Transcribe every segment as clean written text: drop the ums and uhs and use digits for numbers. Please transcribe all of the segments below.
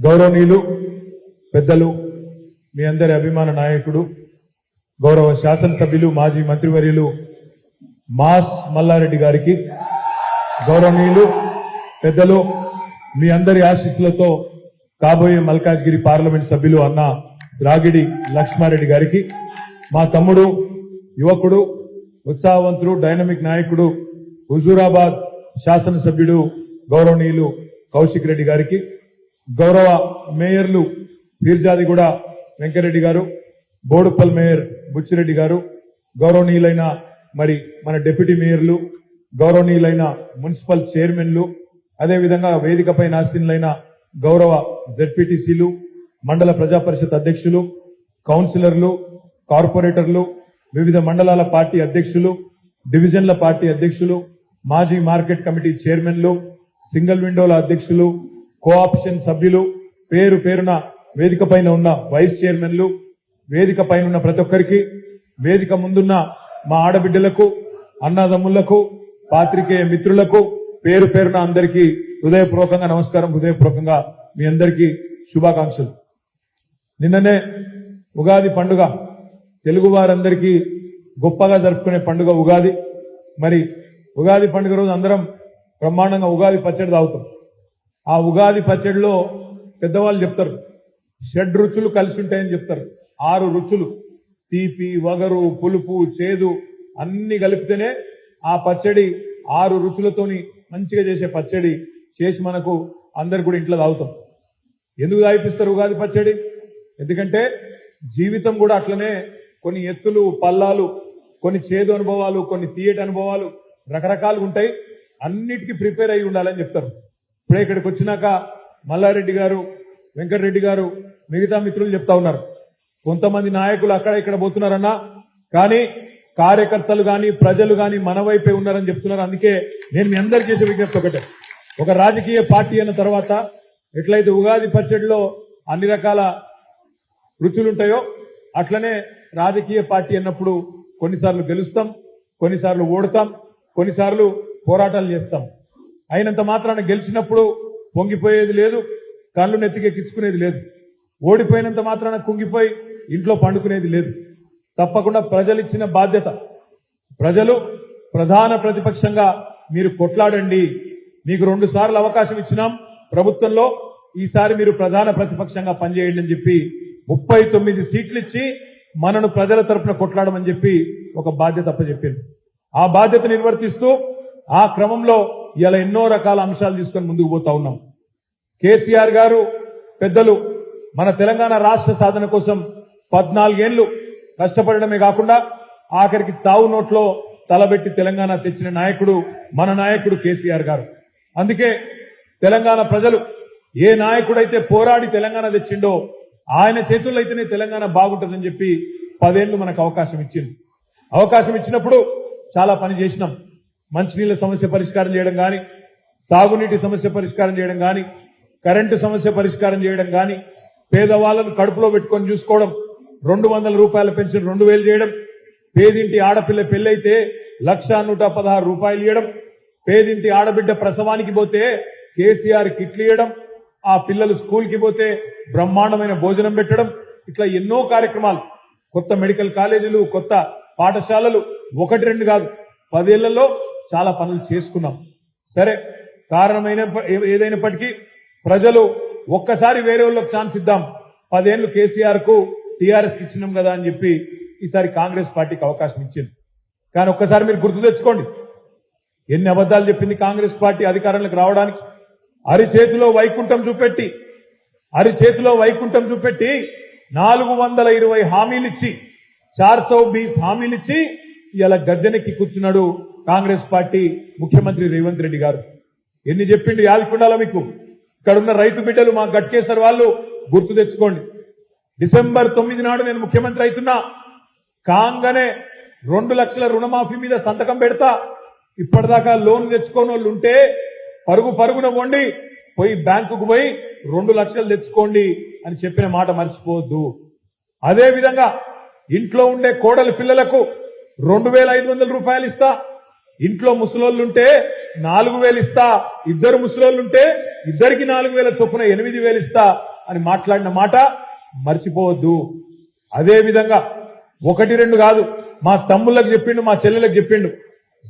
గౌరవనీయులు పెద్దలు మీ అందరి అభిమాన నాయకుడు గౌరవ శాసనసభ్యులు మాజీ మంత్రివర్యులు మాస్ మల్లారెడ్డి గారికి, గౌరవనీయులు పెద్దలు మీ అందరి ఆశీస్సులతో కాబోయే మల్కాజ్గిరి పార్లమెంట్ సభ్యులు అన్న రాగిడి లక్ష్మారెడ్డి గారికి, మా తమ్ముడు యువకుడు ఉత్సాహవంతుడు డైనమిక్ నాయకుడు హుజూరాబాద్ శాసనసభ్యుడు గౌరవనీయులు కౌశిక్ రెడ్డి గారికి, గౌరవ మేయర్లు పీర్జాదిగూడ వెంకరెడ్డి గారు, బోడుపల్ మేయర్ బుచ్చిరెడ్డి గారు, గౌరవనీయులైన మరి మన డిప్యూటీ మేయర్లు, గౌరవనీయులైన మున్సిపల్ చైర్మన్లు, అదేవిధంగా వేదికపై ఆసీనులైన గౌరవ జెడ్పీటీసీలు, మండల ప్రజా పరిషత్ అధ్యక్షులు, కౌన్సిలర్లు, కార్పొరేటర్లు, వివిధ మండలాల పార్టీ అధ్యక్షులు, డివిజన్ల పార్టీ అధ్యక్షులు, మాజీ మార్కెట్ కమిటీ చైర్మన్లు, సింగిల్ విండోల అధ్యక్షులు, కోఆప్షన్ సభ్యులు, పేరు పేరున వేదిక పైన ఉన్న వైస్ చైర్మన్లు, వేదిక పైన ఉన్న ప్రతి ఒక్కరికి, వేదిక ముందున్న మా ఆడబిడ్డలకు, అన్నదమ్ములకు, పాత్రికేయ మిత్రులకు పేరు పేరున అందరికీ హృదయపూర్వకంగా నమస్కారం, హృదయపూర్వకంగా మీ అందరికీ శుభాకాంక్షలు. నిన్ననే ఉగాది పండుగ తెలుగు వారందరికీ గొప్పగా జరుపుకునే పండుగ ఉగాది. మరి ఉగాది పండుగ రోజు అందరం బ్రహ్మాండంగా ఉగాది పచ్చడి తాగుతాం. ఆ ఉగాది పచ్చడిలో పెద్దవాళ్ళు చెప్తారు షడ్ రుచులు కలిసి ఉంటాయని చెప్తారు. 6 రుచులు, తీపి, వగరు, పులుపు, చేదు అన్ని కలిపితేనే ఆ పచ్చడి 6 రుచులతోని మంచిగా చేసే పచ్చడి చేసి మనకు అందరు కూడా ఇంట్లో తాగుతాం. ఎందుకు తాగిపిస్తారు ఉగాది పచ్చడి? ఎందుకంటే జీవితం కూడా అట్లనే కొన్ని ఎత్తులు పల్లాలు, కొన్ని చేదు అనుభవాలు, కొన్ని తీయటి అనుభవాలు రకరకాలుగా ఉంటాయి. అన్నిటికీ ప్రిపేర్ అయి ఉండాలని చెప్తారు. ఇప్పుడే ఇక్కడికి వచ్చినాక మల్లారెడ్డి గారు, వెంకటరెడ్డి గారు, మిగతా మిత్రులు చెప్తా ఉన్నారు కొంతమంది నాయకులు అక్కడ ఇక్కడ పోతున్నారన్నా, కానీ కార్యకర్తలు కానీ ప్రజలు కానీ మన వైపే ఉన్నారని చెప్తున్నారు. అందుకే నేను మీ అందరికీ చేసే విజ్ఞప్తి ఒకటే, ఒక రాజకీయ పార్టీ అన్న తర్వాత ఎట్లయితే ఉగాది పచ్చడిలో అన్ని రకాల రుచులుంటాయో అట్లనే రాజకీయ పార్టీ అన్నప్పుడు కొన్నిసార్లు గెలుస్తాం, కొన్నిసార్లు ఓడతాం, కొన్నిసార్లు పోరాటాలు చేస్తాం. అయినంత మాత్రాన గెలిచినప్పుడు పొంగిపోయేది లేదు, కళ్ళు నెత్తికెక్కించుకునేది లేదు. ఓడిపోయినంత మాత్రాన కుంగిపోయి ఇంట్లో పండుకునేది లేదు. తప్పకుండా ప్రజలు ఇచ్చిన బాధ్యత, ప్రజలు ప్రధాన ప్రతిపక్షంగా మీరు కొట్లాడండి. మీకు 2 సార్లు అవకాశం ఇచ్చినాం ప్రభుత్వంలో, ఈసారి మీరు ప్రధాన ప్రతిపక్షంగా పనిచేయండి అని చెప్పి 39 సీట్లు ఇచ్చి మనను ప్రజల తరపున కొట్లాడమని చెప్పి ఒక బాధ్యత అప్పచెప్పింది. ఆ బాధ్యత నిర్వర్తిస్తూ ఆ క్రమంలో ఇలా ఎన్నో రకాల అంశాలు తీసుకొని ముందుకు పోతా ఉన్నాం. కేసీఆర్ గారు పెద్దలు మన తెలంగాణ రాష్ట్ర సాధన కోసం 14 ఏళ్లు కష్టపడడమే కాకుండా ఆఖరికి చావు నోట్లో తలబెట్టి తెలంగాణ తెచ్చిన నాయకుడు మన నాయకుడు కేసీఆర్ గారు. అందుకే తెలంగాణ ప్రజలు ఏ నాయకుడైతే పోరాడి తెలంగాణ తెచ్చిండో ఆయన చేతుల్లో అయితేనే తెలంగాణ బాగుంటుందని చెప్పి 10 ఏళ్లు మనకు అవకాశం ఇచ్చింది. అవకాశం ఇచ్చినప్పుడు చాలా పని చేసినాం. మంచినీళ్ళ సమస్య పరిష్కారం చేయడం కానీ, సాగునీటి సమస్య పరిష్కారం చేయడం కానీ, కరెంటు సమస్య పరిష్కారం చేయడం కానీ, పేదవాళ్లను కడుపులో పెట్టుకొని చూసుకోవడం, 200 రూపాయల పెన్షన్ 2000 చేయడం, పేదింటి ఆడపిల్ల పెళ్ళైతే 1,116 రూపాయలు ఇవ్వడం, పేదింటి ఆడబిడ్డ ప్రసవానికి పోతే కేసీఆర్ కిట్లు ఇవ్వడం, ఆ పిల్లలు స్కూల్కి పోతే బ్రహ్మాండమైన భోజనం పెట్టడం, ఇట్లా ఎన్నో కార్యక్రమాలు, కొత్త మెడికల్ కాలేజీలు, కొత్త పాఠశాలలు, 1-2 కాదు 10 ఏళ్లలో చాలా పనులు చేసుకున్నాం. సరే, కారణమైన ఏదైనప్పటికీ ప్రజలు ఒక్కసారి వేరే వాళ్ళకి ఛాన్స్ ఇద్దాం, 10 ఏళ్లు కేసీఆర్ కు టీఆర్ఎస్ ఇచ్చినాం కదా అని చెప్పి ఈసారి కాంగ్రెస్ పార్టీకి అవకాశం ఇచ్చింది. కానీ ఒక్కసారి మీరు గుర్తు తెచ్చుకోండి, ఎన్ని అబద్ధాలు చెప్పింది కాంగ్రెస్ పార్టీ అధికారంలోకి రావడానికి. అరిచేతిలో వైకుంఠం చూపెట్టి 420 హామీలు ఇచ్చి 420 హామీలు ఇచ్చి ఇలా గద్దెనెక్కి కూర్చున్నాడు కాంగ్రెస్ పార్టీ ముఖ్యమంత్రి రేవంత్ రెడ్డి గారు. ఎన్ని చెప్పిండు యాదికుండాలా మీకు? ఇక్కడ ఉన్న రైతు బిడ్డలు, మా గట్కేసర్ వాళ్ళు గుర్తు తెచ్చుకోండి. డిసెంబర్ 9 నాడు నేను ముఖ్యమంత్రి అవుతున్నా, కాంగానే 2 లక్షల రుణమాఫీ మీద సంతకం పెడతా, ఇప్పటిదాకా లోన్ తెచ్చుకోని వాళ్ళు ఉంటే పరుగున వండి పోయి బ్యాంకుకు పోయి 2 లక్షలు తెచ్చుకోండి అని చెప్పిన మాట మర్చిపోవద్దు. అదేవిధంగా ఇంట్లో ఉండే కోడలి పిల్లలకు 2500 రూపాయలు ఇస్తా, ఇంట్లో ముసలోళ్ళుంటే 4000 ఇస్తా, ఇద్దరు ముసలోళ్ళుంటే ఇద్దరికి 4000 చొప్పున 8000 ఇస్తా, అని మాట్లాడిన మాట మర్చిపోవద్దు. అదే విధంగా 1-2 కాదు, మా తమ్ముళ్ళకి చెప్పిండు, మా చెల్లెలకు చెప్పిండు,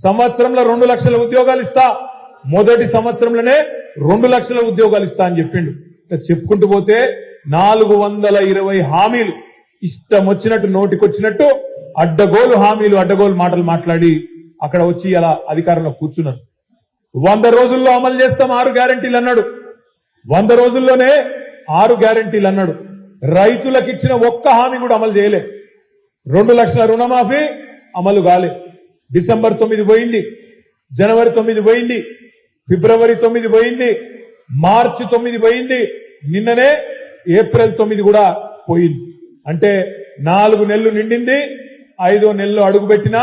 సంవత్సరంలో 2 లక్షల ఉద్యోగాలు ఇస్తా, మొదటి సంవత్సరంలోనే 2 లక్షల ఉద్యోగాలు ఇస్తా అని చెప్పిండు. చెప్పుకుంటూ పోతే 420 హామీలు ఇష్టం వచ్చినట్టు నోటికొచ్చినట్టు అడ్డగోలు హామీలు, అడ్డగోలు మాటలు మాట్లాడి అక్కడ వచ్చి అలా అధికారంలో కూర్చున్నారు. 100 రోజుల్లో అమలు చేస్తాం 6 గ్యారెంటీలు అన్నాడు. 100 రోజుల్లోనే 6 గ్యారెంటీలు అన్నాడు. రైతులకు ఇచ్చిన ఒక్క హామీ కూడా అమలు చేయలే. 2 లక్షల రుణమాఫీ అమలు కాలే. డిసెంబర్ 9 పోయింది, జనవరి 9 పోయింది, ఫిబ్రవరి 9 పోయింది, మార్చి 9 పోయింది, నిన్ననే ఏప్రిల్ 9 కూడా పోయింది. అంటే 4 నెలలు నిండింది, 5వ నెలలో అడుగుపెట్టినా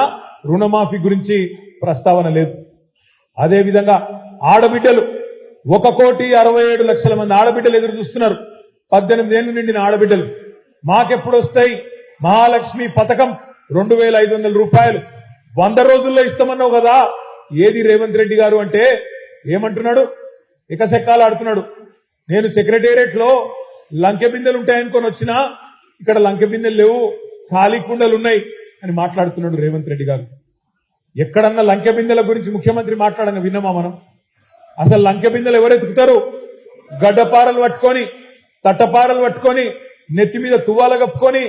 రుణమాఫీ గురించి ప్రస్తావన లేదు. అదేవిధంగా ఆడబిడ్డలు 1,67,00,000 మంది ఆడబిడ్డలు ఎదురు చూస్తున్నారు. 18 ఏళ్లు నిండిన ఆడబిడ్డలు. మాకెప్పుడు వస్తాయి మహాలక్ష్మి పథకం 2,500 రూపాయలు 100 రోజుల్లో ఇస్తామన్నావు కదా, ఏది రేవంత్ రెడ్డి గారు అంటే ఏమంటున్నాడు? ఎకసెక్కాలు ఆడుతున్నాడు. నేను సెక్రటేరియట్ లో లంకె బిందెలు ఉంటాయనుకొని వచ్చినా, ఇక్కడ లంకె బిందెలు లేవు, ఖాళీ కుండలు ఉన్నాయి అని మాట్లాడుతున్నాడు రేవంత్ రెడ్డి గారు. ఎక్కడన్నా లంకె బిందెల గురించి ముఖ్యమంత్రి మాట్లాడంగా విన్నామా మనం? అసలు లంకె బిందెలు ఎవరెత్తుకుతారు? గడ్డపారలు పట్టుకొని, తట్టపారలు పట్టుకొని, నెత్తి మీద తువ్వాల కప్పుకొని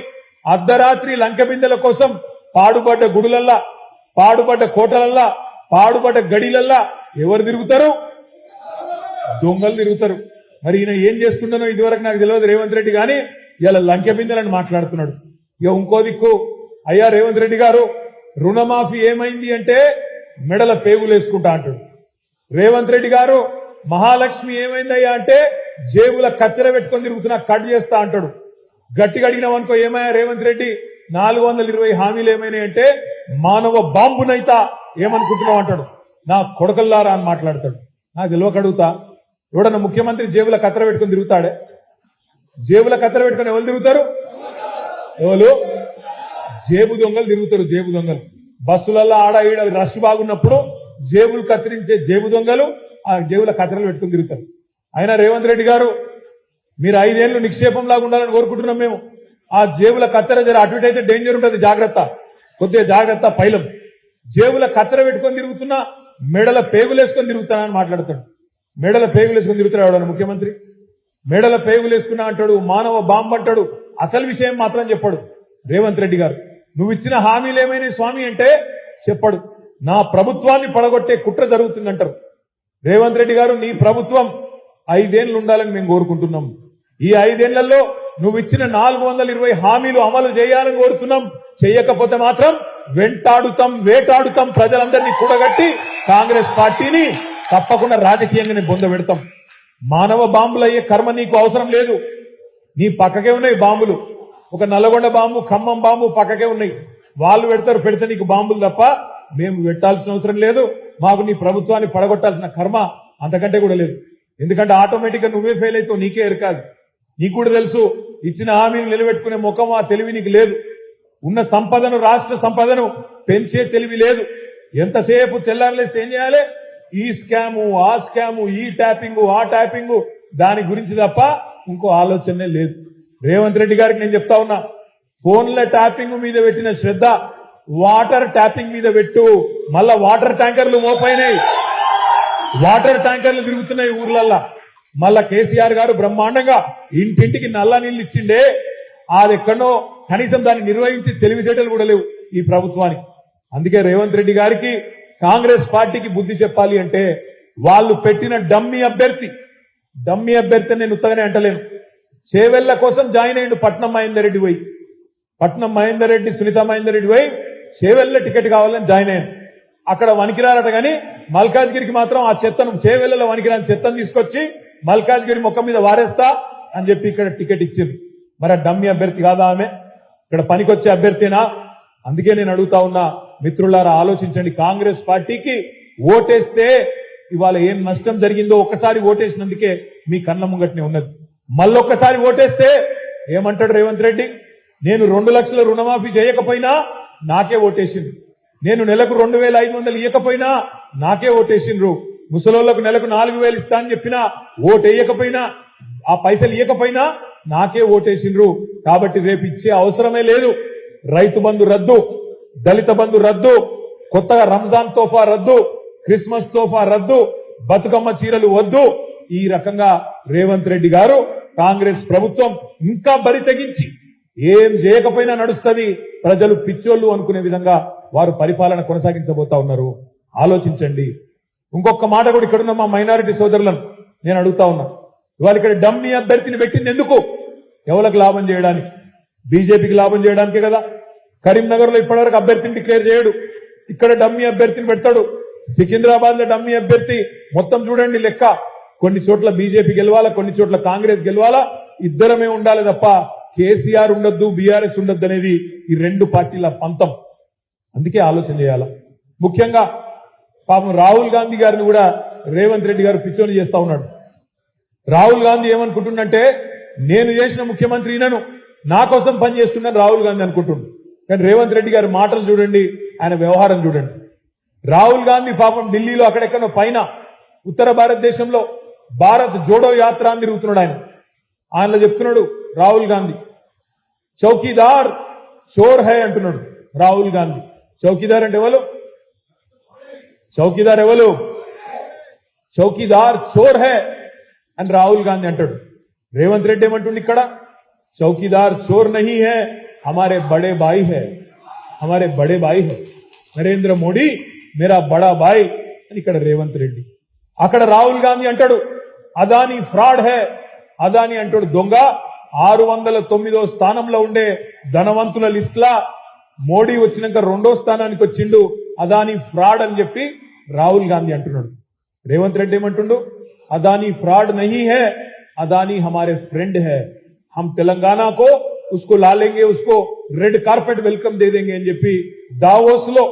అర్ధరాత్రి లంకె బిందెల కోసం పాడుబడ్డ గుడులల్లా, పాడుబడ్డ కోటలల్లా, పాడుబడ్డ గడిలల్లా ఎవరు తిరుగుతారు? దొంగలు తిరుగుతారు. మరి ఈయన ఏం చేస్తుండనో ఇదివరకు నాకు తెలియదు రేవంత్ రెడ్డి, కానీ ఇలా లంకె బిందెలని మాట్లాడుతున్నాడు. ఇక ఇంకో దిక్కు, అయ్యా రేవంత్ రెడ్డి గారు రుణమాఫీ ఏమైంది అంటే మెడల పేగులు వేసుకుంటా అంటాడు. రేవంత్ రెడ్డి గారు మహాలక్ష్మి ఏమైందయ్యా అంటే జేబుల కత్తెర పెట్టుకొని తిరుగుతున్నా, కట్ చేస్తా అంటాడు. గట్టిగా అడిగినామనుకో, ఏమయ్యా రేవంత్ రెడ్డి 420 హామీలు ఏమైనాయి అంటే మానవ బాంబునైతా ఏమనుకుంటున్నావు అంటాడు. నా కొడకల్లారా అని మాట్లాడతాడు. నాకు తెలియక అడుగుతా, ఎవడన్నా ముఖ్యమంత్రి జేబుల కత్తెర పెట్టుకొని తిరుగుతాడే? జేబుల కత్తెర పెట్టుకొని ఎవరు తిరుగుతారు? ఎవరు? జేబు దొంగలు తిరుగుతారు. జేబు దొంగలు బస్సులలో ఆడ ఈడ రష్ బాగున్నప్పుడు జేబులు కత్తిరించే జేబు దొంగలు ఆ జేబుల కత్తెరలు పెట్టుకుని తిరుగుతారు. అయినా రేవంత్ రెడ్డి గారు మీరు 5 ఏళ్లు నిక్షేపం లాగా ఉండాలని కోరుకుంటున్నాం మేము. ఆ జేబుల కత్తెర జర అటు ఇటు అయితే డేంజర్ ఉంటుంది, జాగ్రత్త, కొద్దిగా జాగ్రత్త. పైలం జేబుల కత్తెర పెట్టుకొని తిరుగుతున్నా, మెడల పేగులేసుకొని తిరుగుతానని మాట్లాడతాడు. మెడల పేగులేసుకొని తిరుగుతాడు ముఖ్యమంత్రి. మెడల పేగులేసుకున్నా అంటాడు, మానవ బాంబు అంటాడు. అసలు విషయం మాత్రం చెప్పాడు రేవంత్ రెడ్డి గారు. నువ్వు ఇచ్చిన హామీలు ఏమైనా స్వామి అంటే చెప్పాడు. నా ప్రభుత్వాన్ని పడగొట్టే కుట్ర జరుగుతుందంటారు. రేవంత్ రెడ్డి గారు నీ ప్రభుత్వం 5 ఏళ్లు ఉండాలని మేము కోరుకుంటున్నాం. ఈ 5 ఏళ్లలో నువ్వు ఇచ్చిన 420 హామీలు అమలు చేయాలని కోరుతున్నాం. చేయకపోతే మాత్రం వెంటాడుతాం, వేటాడుతాం, ప్రజలందరినీ కూడగట్టి కాంగ్రెస్ పార్టీని తప్పకుండా రాజకీయంగానే బొందబెడతాం. మానవ బాంబులు అయ్యే కర్మ నీకు అవసరం లేదు. నీ పక్కకే ఉన్నాయి బాంబులు. ఒక నల్లగొండ బాంబు, ఖమ్మం బాంబు పక్కకే ఉన్నాయి. వాళ్ళు పెడతారు, పెడితే నీకు బాంబులు తప్ప మేము పెట్టాల్సిన అవసరం లేదు. మాకు నీ ప్రభుత్వాన్ని పడగొట్టాల్సిన కర్మ అంతకంటే కూడా లేదు. ఎందుకంటే ఆటోమేటిక్ గా నువ్వే ఫెయిల్ అవుతావు, నీకే ఎరకాదు. నీకు కూడా తెలుసు ఇచ్చిన హామీలు నిలబెట్టుకునే ముఖం, ఆ తెలివి నీకు లేదు. ఉన్న సంపదను, రాష్ట్ర సంపదను పెంచే తెలివి లేదు. ఎంతసేపు తెల్లారలేస్తే ఏం చేయాలి? ఈ స్కాము, ఆ స్కాము, ఈ ట్యాపింగ్, ఆ ట్యాపింగ్, దాని గురించి తప్ప ఇంకో ఆలోచనే లేదు. రేవంత్ రెడ్డి గారికి నేను చెప్తా ఉన్నా, ఫోన్ల ట్యాపింగ్ మీద పెట్టిన శ్రద్ధ వాటర్ ట్యాపింగ్ మీద పెట్టు. మళ్ళా వాటర్ ట్యాంకర్లు మోపైనాయి, వాటర్ ట్యాంకర్లు తిరుగుతున్నాయి ఊర్లల్లా. మళ్ళా కేసీఆర్ గారు బ్రహ్మాండంగా ఇంటింటికి నల్ల నీళ్లు ఇచ్చిండే, అది ఎక్కడో కనీసం దాన్ని నిర్వహించి తెలివితేటలు కూడా లేవు ఈ ప్రభుత్వానికి. అందుకే రేవంత్ రెడ్డి గారికి, కాంగ్రెస్ పార్టీకి బుద్ధి చెప్పాలి అంటే వాళ్ళు పెట్టిన డమ్మీ అభ్యర్థి నేను ఉత్తగానే అంటలేను. చేవెళ్ల కోసం జాయిన్ అయ్యిండు పట్నం మహేందర్ రెడ్డి పోయి, పట్నం మహేందర్ రెడ్డి, సునీత మహేందర్ రెడ్డి పోయి చేవెళ్ల టికెట్ కావాలని జాయిన్ అయ్యాను. అక్కడ వనికిరారట, కానీ మల్కాజ్గిరికి మాత్రం ఆ చెత్తను, చేవెళ్లలో వనికిరాని చెత్తను తీసుకొచ్చి మల్కాజ్గిరి ముఖం మీద వారేస్తా అని చెప్పి ఇక్కడ టికెట్ ఇచ్చింది. మరి ఆ డమ్మీ అభ్యర్థి కాదా ఆమె? ఇక్కడ పనికొచ్చే అభ్యర్థినా? అందుకే నేను అడుగుతా ఉన్నా, మిత్రులారా ఆలోచించండి. కాంగ్రెస్ పార్టీకి ఓటేస్తే ఇవాళ ఏం నష్టం జరిగిందో ఒక్కసారి ఓటేసినందుకే మీ కళ్ళ ముంగట్నే ఉన్నది. మళ్ళొక్కసారి ఓటేస్తే ఏమంటాడు రేవంత్ రెడ్డి? నేను 2 లక్షల రుణమాఫీ చేయకపోయినా నాకే ఓటేసిండ్రు, నేను నెలకు 2,500 ఇయ్యకపోయినా నాకే ఓటేసిండ్రు, ముసలోళ్లకు నెలకు 4,000 ఇస్తా అని చెప్పినా ఓటేయకపోయినా ఆ పైసలు ఇవ్వకపోయినా నాకే ఓటేసిండ్రు కాబట్టి రేపు ఇచ్చే అవసరమే లేదు. రైతు బంధు రద్దు, దళిత బంధు రద్దు, కొత్తగా రంజాన్ తోఫా రద్దు, క్రిస్మస్ తోఫా రద్దు, బతుకమ్మ చీరలు వద్దు. ఈ రకంగా రేవంత్ రెడ్డి గారు కాంగ్రెస్ ప్రభుత్వం ఇంకా బరి తెగించి ఏం చేయకపోయినా నడుస్తుంది, ప్రజలు పిచ్చోళ్ళు అనుకునే విధంగా వారు పరిపాలన కొనసాగించబోతా ఉన్నారు. ఆలోచించండి. ఇంకొక మాట కూడా ఇక్కడున్న మా మైనారిటీ సోదరులను నేను అడుగుతా ఉన్నా. ఇవాళ ఇక్కడ డమ్మీ అభ్యర్థిని పెట్టింది ఎందుకు? ఎవరికి లాభం చేయడానికి? బీజేపీకి లాభం చేయడానికే కదా. కరీంనగర్ లో ఇప్పటివరకు అభ్యర్థిని డిక్లేర్ చేయడు, ఇక్కడ డమ్మీ అభ్యర్థిని పెడతాడు. సికింద్రాబాద్ లో డమ్మీ అభ్యర్థి మొత్తం చూడండి లెక్క. కొన్ని చోట్ల బీజేపీ గెలవాలా, కొన్ని చోట్ల కాంగ్రెస్ గెలవాలా, ఇద్దరమే ఉండాలి తప్ప కేసీఆర్ ఉండొద్దు, బీఆర్ఎస్ ఉండొద్దు అనేది ఈ రెండు పార్టీల పంతం. అందుకే ఆలోచన చేయాల. ముఖ్యంగా పాపం రాహుల్ గాంధీ గారిని కూడా రేవంత్ రెడ్డి గారు పిచ్చోని చేస్తా ఉన్నాడు. రాహుల్ గాంధీ ఏమనుకుంటుండంటే నేను చేసిన ముఖ్యమంత్రి ఈయనను, నా కోసం పనిచేస్తున్నాను రాహుల్ గాంధీ అనుకుంటుండు. కానీ రేవంత్ రెడ్డి గారి మాటలు చూడండి, ఆయన వ్యవహారం చూడండి. రాహుల్ గాంధీ పాపం ఢిల్లీలో అక్కడెక్కడో పైన ఉత్తర భారతదేశంలో భారత్ జోడో యాత్ర అని తిరుగుతున్నాడు. ఆయనలో చెప్తున్నాడు రాహుల్ గాంధీ చౌకీదార్ చోర్ హై అంటున్నాడు. రాహుల్ గాంధీ చౌకీదార్ అంటే ఎవరు? చౌకీదార్ ఎవరు? చౌకీదార్ చోర్ హై అని రాహుల్ గాంధీ అంటాడు. రేవంత్ రెడ్డి ఏమంటుండి ఇక్కడ? చౌకీదార్ చోర్ నహీ హై, हमारे बड़े भाई है, हमारे बड़े भाई है, నరేంద్ర మోడీ మేరా బడా భాయ్ అని ఇక్కడ రేవంత్ రెడ్డి. అక్కడ రాహుల్ గాంధీ అంటాడు అదానీ ఫ్రాడ్ హే, అదానీ అంటాడు దొంగ. 609వ స్థానంలో ఉండే ధనవంతుల లిస్ట్ లా మోడీ వచ్చినాక 2వ స్థానానికి వచ్చిండు, అదానీ ఫ్రాడ్ అని చెప్పి రాహుల్ గాంధీ అంటున్నాడు. రేవంత్ రెడ్డి ఏమంటుండు? అదానీ ఫ్రాడ్ నహీ హే, అదానీ హమారే ఫ్రెండ్ హే, हम तेलंगाना को उसको ला लेंगे, उसको రెడ్ కార్పెట్ వెల్కమ్ దే దేంగే అని చెప్పి దావోస్ లో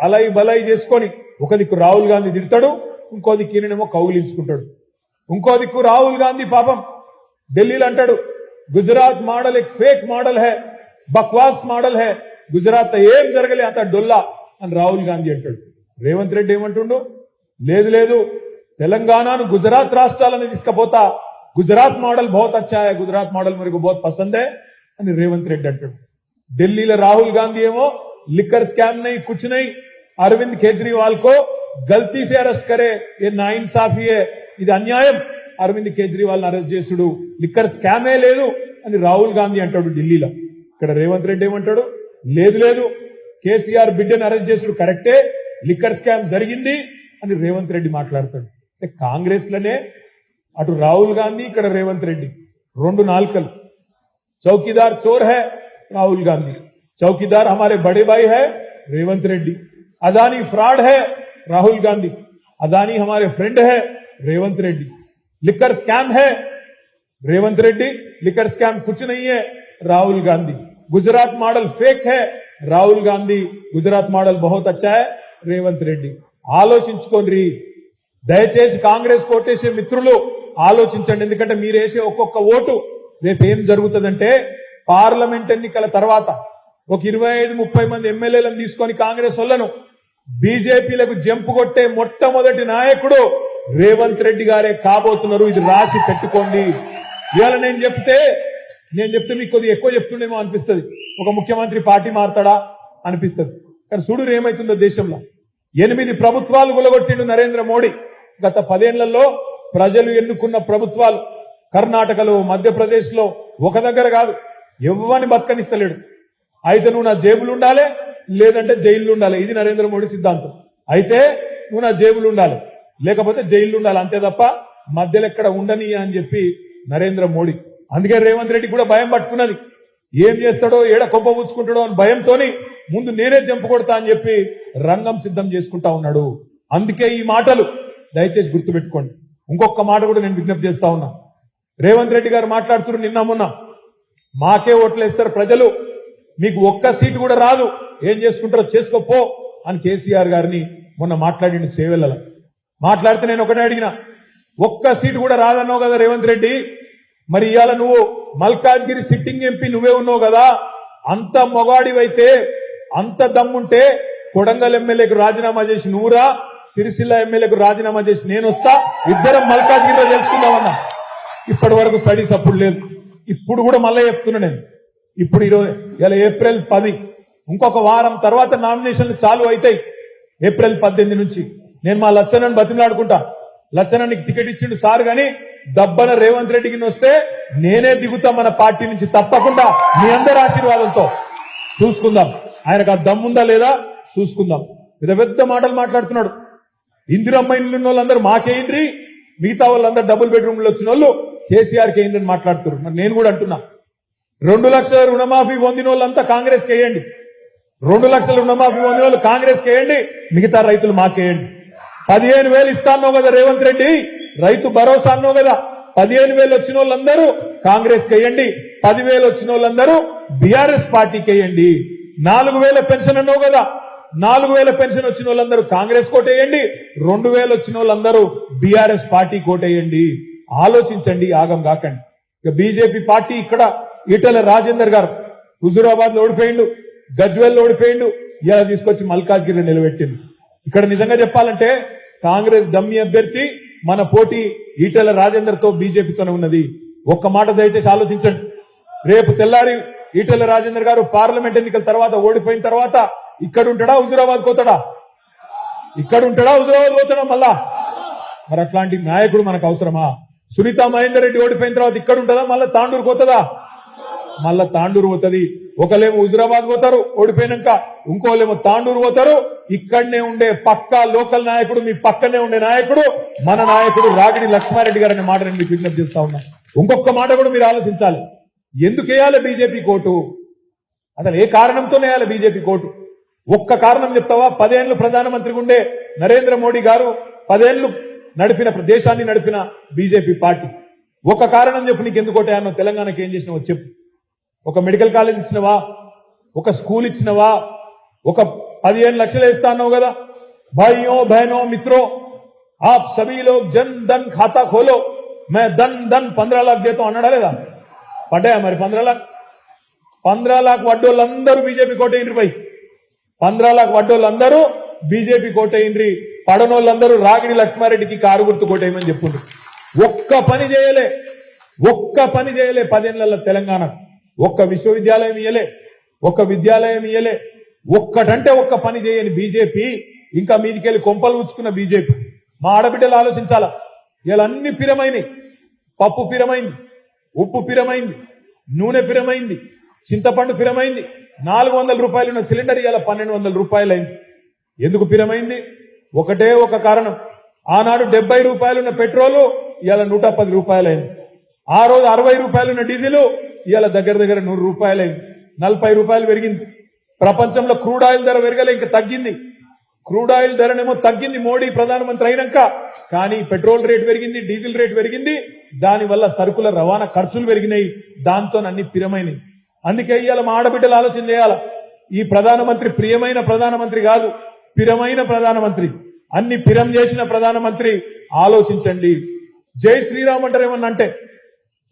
అలై బలై చేసుకొని ఒక దిక్కు రాహుల్ గాంధీ తిడతాడు, ఇంకో దిక్కు ఈయనేమో కౌగిలించుకుంటాడు. ఇంకో దిక్కు రాహుల్ గాంధీ పాపం ఢిల్లీలో అంటాడు గుజరాత్ మోడల్ एक फेक మోడల్ है, బక్వాస్ మోడల్ है, గుజరాత్ ఏం జరగలే అంత డొల్లా అని రాహుల్ గాంధీ అంటాడు. రేవంత్ రెడ్డి ఏమంటుండు? లేదు లేదు, తెలంగాణను గుజరాత్ రాష్ట్రాలను తీసుకపోతా, గుజరాత్ మోడల్ బహుత్ అచ్చా హై, గుజరాత్ మోడల్ मेरे को बहुत पसंद है అని రేవంత్ రెడ్డి అంటాడు. ఢిల్లీలో రాహుల్ గాంధీ ఏమో लिकर स्कैम नहीं कुछ नहीं, अरविंद केजरीवाल को गलती से अरेस्ट करे, ये नाइंसाफी है, ఇది అన్యాయం, అరవింద్ కేజ్రీవాల్ అరెస్ట్ చేసుడు, లిక్కర్ స్కామే లేదు అని రాహుల్ గాంధీ అంటాడు ఢిల్లీలో. ఇక్కడ రేవంత్ రెడ్డి ఏమంటాడు? లేదు లేదు, కేసీఆర్ బిడ్డను అరెస్ట్ చేసుడు కరెక్టే, లిక్కర్ స్కామ్ జరిగింది అని రేవంత్ రెడ్డి మాట్లాడతాడు. అంటే కాంగ్రెస్ లోనే అటు రాహుల్ గాంధీ, ఇక్కడ రేవంత్ రెడ్డి, రెండు నాల్కలు. చౌకీదార్ చోర్ హై రాహుల్ గాంधी, चौकीदार हमारे बड़े भाई है रेवंत रेड्डी, अदानी फ्रॉड है राहुल गांधी, अदानी हमारे फ्रेंड है रेवंत रेड्डी, लिकर स्कैम है रेवंत रेड्डी, लिकर स्कैम कुछ नहीं है राहुल गांधी, गुजरात मॉडल फेक है राहुल गांधी, गुजरात मॉडल बहुत अच्छा है రేవంత్ రెడ్డి. ఆలోచించుకోండి దయచేసి. కాంగ్రెస్ ఓటేసే మిత్రులు ఆలోచించండి. ఎందుకంటే మీరు వేసే ఒక్కొక్క ఓటు రేపు ఏం జరుగుతుందంటే పార్లమెంట్ ఎన్నికల తర్వాత ఒక 25-30 మంది ఎమ్మెల్యేలను తీసుకొని కాంగ్రెస్ వాళ్ళను బీజేపీలకు జంపు కొట్టే మొట్టమొదటి నాయకుడు రేవంత్ రెడ్డి గారే కాబోతున్నారు. ఇది రాసి పెట్టుకోండి. ఇవాళ నేను చెప్తే మీకు కొద్దిగా ఎక్కువ చెప్తుండేమో అనిపిస్తుంది, ఒక ముఖ్యమంత్రి పార్టీ మారుతాడా అనిపిస్తుంది. కానీ చూడు ఏమైతుందో దేశంలో. 8 ప్రభుత్వాలు గులగొట్టిండు నరేంద్ర మోడీ. గత 10 ఏళ్లలో ప్రజలు ఎన్నుకున్న ప్రభుత్వాలు కర్ణాటకలో, మధ్యప్రదేశ్ లో ఒక దగ్గర కాదు, ఎవ్వని బతకనిస్తలేడు. అయితే నువ్వు నా జేబులు ఉండాలి, లేదంటే జైలు ఉండాలి. ఇది నరేంద్ర మోడీ సిద్ధాంతం. అయితే నువ్వు నా జేబులు ఉండాలి, లేకపోతే జైలు ఉండాలి, అంతే తప్ప మధ్యలో ఎక్కడ ఉండని అని చెప్పి నరేంద్ర మోడీ. అందుకే రేవంత్ రెడ్డి కూడా భయం పట్టుకున్నది. ఏం చేస్తాడో, ఏడ కొబ్బ పుచ్చుకుంటాడో అని భయంతోని ముందు నేనే జంపు కొడతా అని చెప్పి రంగం సిద్ధం చేసుకుంటా ఉన్నాడు. అందుకే ఈ మాటలు దయచేసి గుర్తుపెట్టుకోండి. ఇంకొక మాట కూడా నేను విజ్ఞప్తి చేస్తా ఉన్నా. రేవంత్ రెడ్డి గారు మాట్లాడుతున్నారు నిన్న మొన్న, మాకే ఓట్లేస్తారు ప్రజలు, మీకు ఒక్క సీటు కూడా రాదు, ఏం చేసుకుంటారో చేసుకోపో అని కేసీఆర్ గారిని మొన్న మాట్లాడిండు చేవెళ్ళ. మాట్లాడితే నేను ఒకటే అడిగిన, ఒక్క సీటు కూడా రాదన్నావు కదా రేవంత్ రెడ్డి, మరి ఇవాళ నువ్వు మల్కాజ్గిరి సిట్టింగ్ ఎంపీ నువ్వే ఉన్నావు కదా, అంత మొగాడివైతే, అంత దమ్ముంటే కొడంగల్ ఎమ్మెల్యేకు రాజీనామా చేసి నువ్వురా, సిరిసిల్ల ఎమ్మెల్యేకు రాజీనామా చేసి నేను వస్తా, ఇద్దరం మల్కాజ్గిరిలో తెలుసుకుందామన్నా. ఇప్పటి వరకు స్టడీస్ అప్పుడు లేదు. ఇప్పుడు కూడా మళ్ళీ చెప్తున్నా నేను, ఇప్పుడు ఇలా ఏప్రిల్ 10 ఇంకొక వారం తర్వాత నామినేషన్లు చాలు అవుతాయి. ఏప్రిల్ 18 నుంచి నేను మా లచ్చనని బతిమలాడుకుంటా. లచ్చనానికి టికెట్ ఇచ్చిండు సార్ గాని దబ్బన రేవంత్ రెడ్డికి వస్తే నేనే దిగుతా మన పార్టీ నుంచి తప్పకుండా మీ అందరి ఆశీర్వాదంతో. చూసుకుందాం ఆయనకు ఆ దమ్ముందా లేదా చూసుకుందాం. పెద్ద పెద్ద మాటలు మాట్లాడుతున్నాడు. ఇందిరమ్మ ఇండ్లు ఉన్న వాళ్ళందరూ మాకేయండి, మిగతా వాళ్ళందరూ డబుల్ బెడ్రూమ్లు వచ్చిన వాళ్ళు కేసీఆర్కి అయింది అని మాట్లాడుతున్నారు. మరి నేను కూడా అంటున్నా, 2 లక్షల రుణమాఫీ పొందిన వాళ్ళంతా కాంగ్రెస్కి వేయండి. 2 లక్షల రుణమాఫీ పొందిన వాళ్ళు కాంగ్రెస్కి వేయండి, మిగతా రైతులు మాకేయండి. 15,000 ఇస్తానో కదా రేవంత్ రెడ్డి, రైతు భరోసా అన్నో కదా, 15,000 వచ్చిన వాళ్ళందరూ కాంగ్రెస్కి వేయండి, 10,000 వచ్చిన వాళ్ళందరూ బీఆర్ఎస్ పార్టీకి వేయండి. 4,000 పెన్షన్ అన్నో కదా, 4,000 పెన్షన్ వచ్చిన వాళ్ళందరూ కాంగ్రెస్ కోటేయండి, 2,000 వచ్చిన వాళ్ళందరూ బీఆర్ఎస్ పార్టీ కోటేయండి. ఆలోచించండి, ఆగం కాకండి. ఇక బీజేపీ పార్టీ ఇక్కడ ఈటెల రాజేందర్ గారు హుజూరాబాద్ లో ఓడిపోయిండు, గజ్వేల్ లో ఓడిపోయిండు, ఇలా తీసుకొచ్చి మల్కాజ్గిరి నిలబెట్టిండు. ఇక్కడ నిజంగా చెప్పాలంటే కాంగ్రెస్ డమ్మీ అభ్యర్థి మన పోటీ ఈటెల రాజేందర్ తో బీజేపీతోనే ఉన్నది. ఒక్క మాట దయచేసి ఆలోచించండి. రేపు తెల్లారి ఈటెల రాజేందర్ గారు పార్లమెంట్ ఎన్నికల తర్వాత ఓడిపోయిన తర్వాత ఇక్కడ ఉంటాడా హుజూరాబాద్ పోతాడా? ఇక్కడ ఉంటాడా హుజూరాబాద్ పోతాడా? మళ్ళా మరి అట్లాంటి నాయకుడు మనకు అవసరమా? సునీతా మహేందర్ రెడ్డి ఓడిపోయిన తర్వాత ఇక్కడ ఉంటుందా? మళ్ళా తాండూరు పోతుందా? మళ్ళా తాండూరు పోతుంది. ఒకలేమో హుజూరాబాద్ పోతారు ఓడిపోయినాక, ఇంకోలేమో తాండూరు పోతారు. ఇక్కడనే ఉండే పక్కా లోకల్ నాయకుడు, మీ పక్కనే ఉండే నాయకుడు మన నాయకుడు రాగిడి లక్ష్మారెడ్డి గారు అనే మాట నేను మీకు విజ్ఞప్తి చేస్తా ఉన్నా. ఇంకొక మాట కూడా మీరు ఆలోచించాలి. ఎందుకు వేయాలి బీజేపీ కోటు? అసలు ఏ కారణంతో వేయాలి బీజేపీ కోటు? ఒక్క కారణం చెప్తావా? 10 ఏళ్లు ప్రధానమంత్రిగా ఉండే నరేంద్ర మోడీ గారు 10 ఏళ్లు నడిపిన దేశాన్ని నడిపిన బీజేపీ పార్టీ. ఒక కారణం చెప్పు, నీకు ఎందుకు ఓటేయాలో, తెలంగాణకి ఏం చేసినావో చెప్పు. ఒక మెడికల్ కాలేజ్ ఇచ్చినవా? ఒక స్కూల్ ఇచ్చినవా? ఒక 15 లక్షలు వేస్తా అన్నావు కదా. భాయియో బహనో మిత్రో ఆప్ సభీ లోగ్ జన్ ధన్ ఖాతా ఖోలో, మే ధన్ ధన్ 15 लाख దేతో అన్నాడా లేదా? పడ్డాయా మరి 15 लाख? 15 लाख వడ్డోళ్ళందరూ బీజేపీ కోటేయండి. 15 लाख వడ్డోళ్ళందరూ బీజేపీ కోటేయండి. పడనోళ్ళందరూ రాగిడి లక్ష్మారెడ్డికి కారు గుర్తు కోటేయమని చెప్పుండ్రు. ఒక్క పని చేయలే 10 ఏళ్లలో తెలంగాణ. ఒక్క విశ్వవిద్యాలయం ఇయ్యలే, ఒక్క విద్యాలయం ఇయ్యలే, ఒక్కటంటే ఒక్క పని చేయని బీజేపీ, ఇంకా మీదికెళ్ళి కొంపలు ఉచ్చుకున్న బీజేపీ. మా ఆడబిడ్డలు ఆలోచించాలా. ఇలా అన్ని పిరమైంది. పప్పు పిరమైంది, ఉప్పు పిరమైంది, నూనె పిరమైంది, చింతపండు పిరమైంది. 400 రూపాయలు ఉన్న సిలిండర్ ఇవాళ 1200 రూపాయలు అయింది. ఎందుకు పిరమైంది? ఒకటే ఒక కారణం. ఆనాడు 70 రూపాయలు ఉన్న పెట్రోలు ఇవాళ 110 రూపాయలు అయింది. ఆ రోజు 60 రూపాయలు ఉన్న డీజిల్ ఇవాళ దగ్గర 100 రూపాయలు అయింది. 40 రూపాయలు పెరిగింది. ప్రపంచంలో క్రూడ్ ఆయిల్ ధర పెరగలే, ఇంకా తగ్గింది. క్రూడ్ ఆయిల్ ధరనేమో తగ్గింది మోడీ ప్రధానమంత్రి అయినాక, కానీ పెట్రోల్ రేటు పెరిగింది, డీజిల్ రేటు పెరిగింది. దానివల్ల సరుకుల రవాణా ఖర్చులు పెరిగినాయి. దాంతో అన్ని పిరమైనవి. అందుకే ఇవాళ మా ఆడబిడ్డలు ఆలోచన చేయాల. ఈ ప్రధానమంత్రి ప్రియమైన ప్రధానమంత్రి కాదు, పిరమైన ప్రధానమంత్రి. అన్ని పిరం చేసిన ప్రధానమంత్రి. ఆలోచించండి. జై శ్రీరామ్ అంటారు. ఏమన్నా అంటే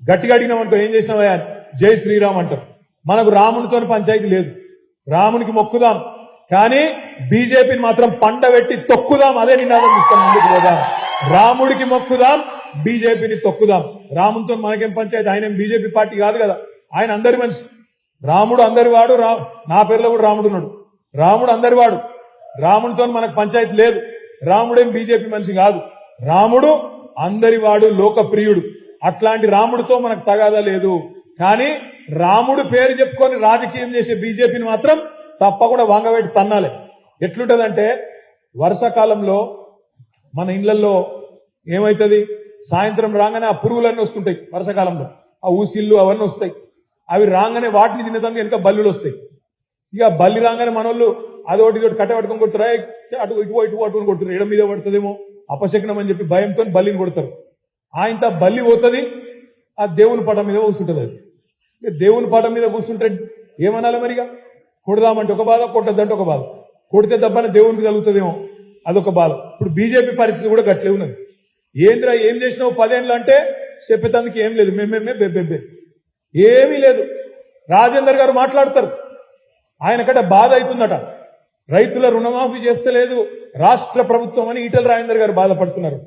గట్టిగా అడిగినామంటూ ఏం చేసినావయ్యా? జై శ్రీరామ్ అంటారు. మనకు రామునితో పంచాయతీ లేదు. రామునికి మొక్కుదాం, కానీ బీజేపీని మాత్రం పండబెట్టి తొక్కుదాం. అదే నినాదం ఇస్తాం. ముందుకు పోదాం. రాముడికి మొక్కుదాం, బీజేపీని తొక్కుదాం. రామునితో మనకేం పంచాయతీ? ఆయన బీజేపీ పార్టీ కాదు కదా, ఆయన అందరి మనిషి. రాముడు అందరి వాడు. నా పేరులో కూడా రాముడు ఉన్నాడు. రాముడు అందరి వాడు. రాముడితో మనకు పంచాయతీ లేదు. రాముడేం బీజేపీ మనిషి కాదు. రాముడు అందరి వాడు, లోకప్రియుడు. అట్లాంటి రాముడితో మనకు తగాదా లేదు. కానీ రాముడు పేరు చెప్పుకొని రాజకీయం చేసే బీజేపీని మాత్రం తప్పకుండా వంగబెట్టి తన్నాలి. ఎట్లుంటదంటే వర్షాకాలంలో మన ఇళ్లలో ఏమైతుంది? సాయంత్రం రాగానే ఆ పురుగులన్నీ వస్తుంటాయి. వర్షాకాలంలో ఆ ఊసిళ్ళు అవన్నీ వస్తాయి. అవి రాగానే వాటిని తినేదానికి వెనక బల్లులు వస్తాయి. ఇక బల్లి రాగానే మనోళ్ళు అదొకటి ఇదొకటి కట్టబట్టుకొని కొడుతారు. అటు ఇటు అటు కొడుతారు. ఎడం మీద పడుతుందేమో అపశకనం అని చెప్పి భయంతో బల్లిని కొడతారు. ఆయనతో బల్లి పోతుంది, ఆ దేవుని పటం మీద కూర్చుంటుంది. అది దేవుని పటం మీద కూర్చుంటే ఏమనాలి మరిగా? కొడదామంటే ఒక బాధ, కొట్టద్దంటే ఒక బాధ. కొడితే దెబ్బన దేవునికి తగులుతుందేమో, అదొక బాధ. ఇప్పుడు బీజేపీ పరిస్థితి కూడా గట్లే ఉన్నది. ఏంద్రా ఏం చేసినావు 10 ఏళ్ళు అంటే చెప్పేందుకు ఏం లేదు. మేమేమే బెబ్బెబ్బే ఏమీ లేదు. రాజేందర్ గారు మాట్లాడతారు. ఆయనకట బాధ అవుతుందట. రైతుల రుణమాఫీ చేస్తలేదు రాష్ట్ర ప్రభుత్వం అని ఈటెల రాజేందర్ గారు బాధపడుతున్నారు.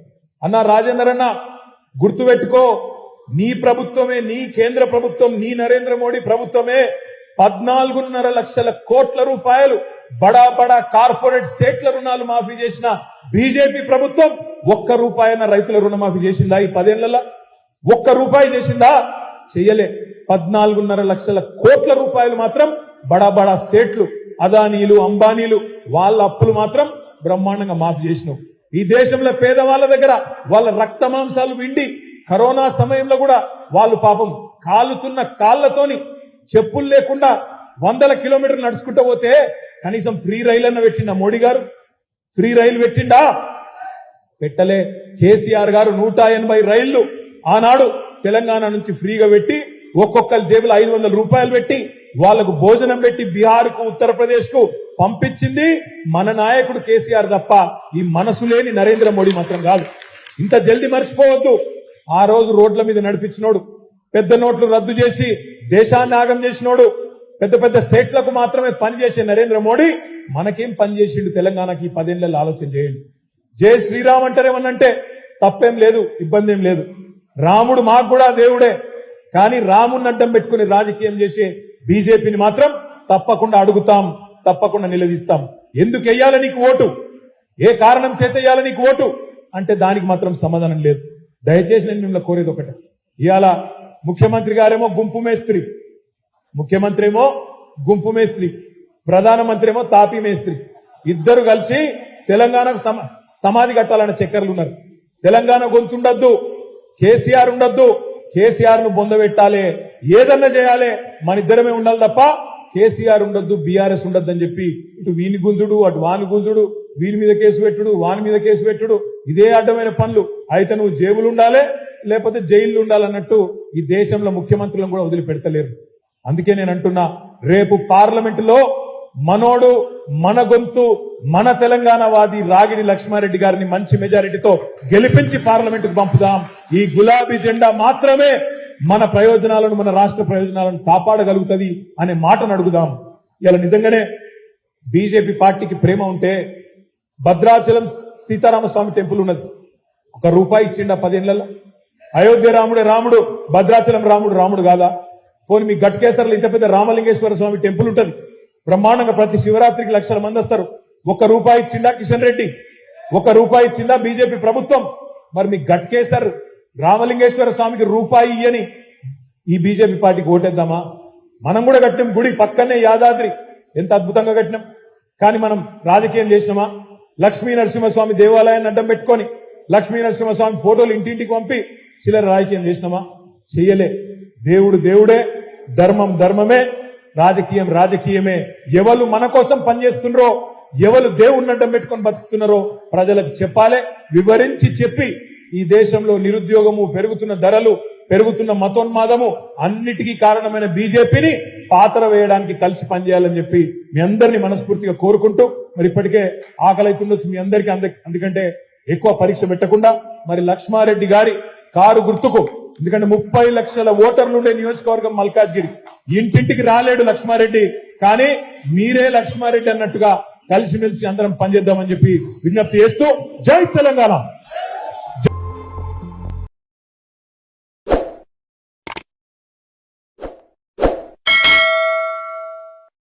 అన్న రాజేందర్ అన్న, గుర్తుపెట్టుకో, నీ ప్రభుత్వమే, నీ కేంద్ర ప్రభుత్వం, నీ నరేంద్ర మోడీ ప్రభుత్వమే 14.5 లక్షల కోట్ల రూపాయలు బడా బడా కార్పొరేట్ స్టేట్ల రుణాలు మాఫీ చేసిన బీజేపీ ప్రభుత్వం ₹1 రైతుల రుణమాఫీ చేసిందా? ఈ 10 ఏళ్లలో ₹1 చేసిందా? చెయ్యలే. 14.5 లక్షల కోట్ల రూపాయలు మాత్రం బడా బడా స్టేట్లు, అదానీలు, అంబానీలు వాళ్ళ అప్పులు మాత్రం బ్రహ్మాండంగా మాఫీ చేసినావు. ఈ దేశంలో పేదవాళ్ళ దగ్గర వాళ్ళ రక్త మాంసాలు విండి కరోనా సమయంలో కూడా వాళ్ళు పాపం కాలుతున్న కాళ్లతోని చెప్పులు లేకుండా 100 కిలోమీటర్లు నడుచుకుంటూ పోతే కనీసం ఫ్రీ రైలు అన్న పెట్టిండా మోడీ గారు? ఫ్రీ రైలు పెట్టిండా? పెట్టలే. కేసీఆర్ గారు 180 రైళ్లు ఆనాడు తెలంగాణ నుంచి ఫ్రీగా పెట్టి ఒక్కొక్కరి జేబులో ₹500 పెట్టి వాళ్లకు భోజనం పెట్టి బీహార్ కు, ఉత్తరప్రదేశ్ కు పంపించింది మన నాయకుడు కేసీఆర్ తప్ప ఈ మనసు లేని నరేంద్ర మోడీ మాత్రం కాదు. ఇంత జల్దీ మర్చిపోవద్దు. ఆ రోజు రోడ్ల మీద నడిపించినోడు, పెద్ద నోట్లు రద్దు చేసి దేశాన్ని ఆగం చేసినోడు, పెద్ద పెద్ద సెట్లకు మాత్రమే పనిచేసే నరేంద్ర మోడీ మనకేం పని చేసిండు తెలంగాణకి? 10 ఏళ్లలో ఆలోచన చేయండి. జై శ్రీరామ్ అంటారేమన్నంటే తప్పేం లేదు, ఇబ్బంది ఏం లేదు. రాముడు మాకు కూడా దేవుడే. కానీ రాముడిని అడ్డం పెట్టుకుని రాజకీయం చేసే బీజేపీని మాత్రం తప్పకుండా అడుగుతాం, తప్పకుండా నిలదీస్తాం. ఎందుకు వెయ్యాలి నీకు ఓటు? ఏ కారణం చేత వెయ్యాలి నీకు ఓటు అంటే దానికి మాత్రం సమాధానం లేదు. దయచేసి నేను మిమ్మల్ని కోరేది ఒకటే. ఇవాళ ముఖ్యమంత్రి గారేమో గుంపు మేస్త్రి, ముఖ్యమంత్రి ఏమో గుంపు మేస్త్రి, ప్రధానమంత్రి ఏమో తాపీ మేస్త్రి. ఇద్దరు కలిసి తెలంగాణకు సమాధి కట్టాలన్న చక్కర్లు ఉన్నారు. తెలంగాణ గొంతుండద్దు, కేసీఆర్ ఉండద్దు, కేసీఆర్ ను బొందబెట్టాలి, ఏదన్నా చేయాలి, మన ఇద్దరమే ఉండాలి తప్ప కేసీఆర్ ఉండొద్దు, బీఆర్ఎస్ ఉండొద్దు అని చెప్పి ఇటు వీని గుంజుడు, అటు వాని గుంజుడు, వీని మీద కేసు పెట్టుడు, వాని మీద కేసు పెట్టుడు, ఇదే అడ్డమైన పనులు. అయితే నువ్వు జేబులు ఉండాలి, లేకపోతే జైలు ఉండాలన్నట్టు ఈ దేశంలో ముఖ్యమంత్రులను కూడా వదిలిపెడతలేరు. అందుకే నేను అంటున్నా, రేపు పార్లమెంటులో మనోడు, మన గొంతు, మన తెలంగాణ వాది రాగిడి లక్ష్మారెడ్డి గారిని మంచి మెజారిటీతో గెలిపించి పార్లమెంటుకు పంపుదాం. ఈ గులాబీ జెండా మాత్రమే మన ప్రయోజనాలను, మన రాష్ట్ర ప్రయోజనాలను కాపాడగలుగుతుంది అనే మాటను అడుగుదాం. ఇలా నిజంగానే బీజేపీ పార్టీకి ప్రేమ ఉంటే భద్రాచలం సీతారామస్వామి టెంపుల్ ఉన్నది, ₹1 ఇచ్చిండా 10 ఏళ్లలో? అయోధ్య రాముడే రాముడు, భద్రాచలం రాముడు రాముడు కాదా? పోనీ మీ గట్కేసర్లో ఇంత పెద్ద రామలింగేశ్వర స్వామి టెంపుల్ ఉంటుంది, బ్రహ్మాండంగా ప్రతి శివరాత్రికి లక్షల మంది వస్తారు. ₹1 ఇచ్చిందా కిషన్ రెడ్డి? ₹1 ఇచ్చిందా బీజేపీ ప్రభుత్వం? మరి మీ గట్కేసర్ రామలింగేశ్వర స్వామికి ₹1 ఇయ్యని ఈ బీజేపీ పార్టీకి ఓటేద్దామా? మనం కూడా కట్టినాం గుడి పక్కనే యాదాద్రి, ఎంత అద్భుతంగా కట్టినాం. కానీ మనం రాజకీయం చేసినామా? లక్ష్మీ నరసింహస్వామి దేవాలయాన్ని అడ్డం పెట్టుకొని లక్ష్మీ నరసింహస్వామి ఫోటోలు ఇంటింటికి పంపి చిల్లర రాజకీయం చేసినామా? చెయ్యలే. దేవుడు దేవుడే, ధర్మం ధర్మమే, రాజకీయం రాజకీయమే. ఎవరు మన కోసం పనిచేస్తున్నారో, ఎవరు దేవుణ్ణి అడ్డం పెట్టుకొని బతుకుతున్నారో ప్రజలకు చెప్పాలి, వివరించి చెప్పి ఈ దేశంలో నిరుద్యోగము, పెరుగుతున్న ధరలు, పెరుగుతున్న మతోన్మాదము అన్నిటికీ కారణమైన బీజేపీని పాతర వేయడానికి కలిసి పనిచేయాలని చెప్పి మీ అందరినీ మనస్ఫూర్తిగా కోరుకుంటూ, మరి ఇప్పటికే ఆకలి అవుతుండొచ్చు మీ అందరికీ, ఎందుకంటే ఎక్కువ పరీక్ష పెట్టకుండా మరి లక్ష్మారెడ్డి గారి కారు గుర్తుకు, ఎందుకంటే 30 లక్షల ఓటర్లు ఉండే నియోజకవర్గం మల్కాజ్గిరి, ఇంటింటికి రాలేడు లక్ష్మారెడ్డి, కానీ మీరే లక్ష్మారెడ్డి అన్నట్టుగా కలిసిమెలిసి అందరం పనిచేద్దామని చెప్పి విజ్ఞప్తి చేస్తూ జై తెలంగాణ.